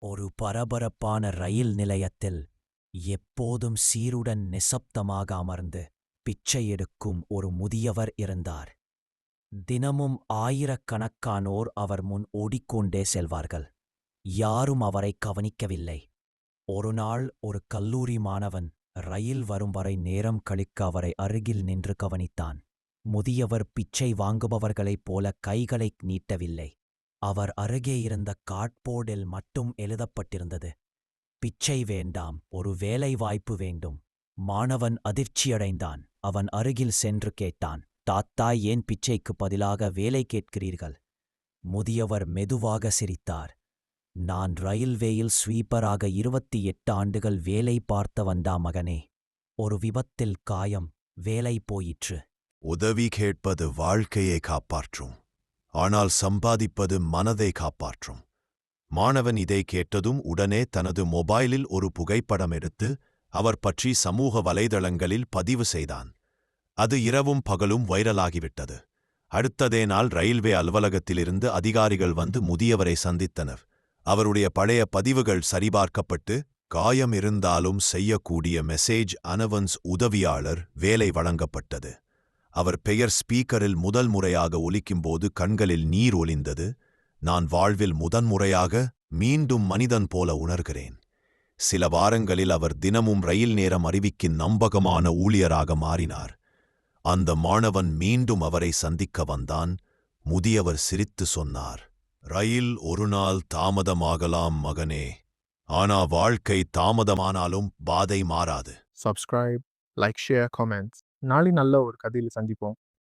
ஒரு பரபரப்பான ரயில் நிலையத்தில் எப்போதும் சீருடன் நிசப்தமாக அமர்ந்து பிச்சை எடுக்கும் ஒரு முதியவர் இருந்தார். தினமும் ஆயிரக்கணக்கானோர் அவர் முன் ஓடிக்கொண்டே செல்வார்கள். யாரும் அவரை கவனிக்கவில்லை. ஒருநாள் ஒரு கல்லூரி மாணவன் ரயில் வரும் வரை நேரம் கழிக்க அவரை அருகில் நின்று கவனித்தான். முதியவர் பிச்சை வாங்குபவர்களைப் போல கைகளை நீட்டவில்லை. அவர் அருகே இருந்த கார்ட்போர்டில் மட்டும் எழுதப்பட்டிருந்தது, பிச்சை வேண்டாம், ஒரு வேலை வாய்ப்பு வேண்டும். மாணவன் அதிர்ச்சியடைந்தான். அவன் அருகில் சென்று கேட்டான், தாத்தா, ஏன் பிச்சைக்கு பதிலாக வேலை கேட்கிறீர்கள்? முதியவர் மெதுவாக சிரித்தார். நான் ரயில்வேயில் ஸ்வீப்பராக 28 ஆண்டுகள் வேலை பார்த்த வந்தா மகனே. ஒரு விபத்தில் காயம், வேலை போயிற்று. உதவி கேட்பது வாழ்க்கையை காப்பாற்றும், ஆனால் சம்பாதிப்பது மனதை காப்பாற்றும். மாணவன் இதை கேட்டதும் உடனே தனது மொபைலில் ஒரு புகைப்படம் எடுத்து அவர் பற்றி சமூக வலைதளங்களில் பதிவு செய்தான். அது இரவும் பகலும் வைரலாகிவிட்டது. அடுத்ததே நாள் ரயில்வே அலுவலகத்திலிருந்து அதிகாரிகள் வந்து முதியவரை சந்தித்தனர். அவருடைய பழைய பதிவுகள் சரிபார்க்கப்பட்டு, காயம் இருந்தாலும் செய்யக்கூடிய மெசேஜ் அனவன்ஸ் உதவியாளர் வேலை வழங்கப்பட்டது. அவர் பெயர் ஸ்பீக்கரில் முதல் முறையாக ஒலிக்கும்போது கண்களில் நீர் ஒளிந்தது. நான் வாழ்வில் முதன்முறையாக மீண்டும் மனிதன் போல உணர்கிறேன். சில வாரங்களில் அவர் தினமும் ரயில் நேரம் அறிவிக்கும் நம்பகமான ஊழியராக மாறினார். அந்த மாணவன் மீண்டும் அவரை சந்திக்க வந்தான். முதியவர் சிரித்து சொன்னார், ரயில் ஒரு நாள் தாமதமாகலாம் மகனே, ஆனா வாழ்க்கை தாமதமானாலும் பாதை மாறாது. Subscribe, like, share, comments. நாளை நல்ல ஒரு கதையில் சந்திப்போம்.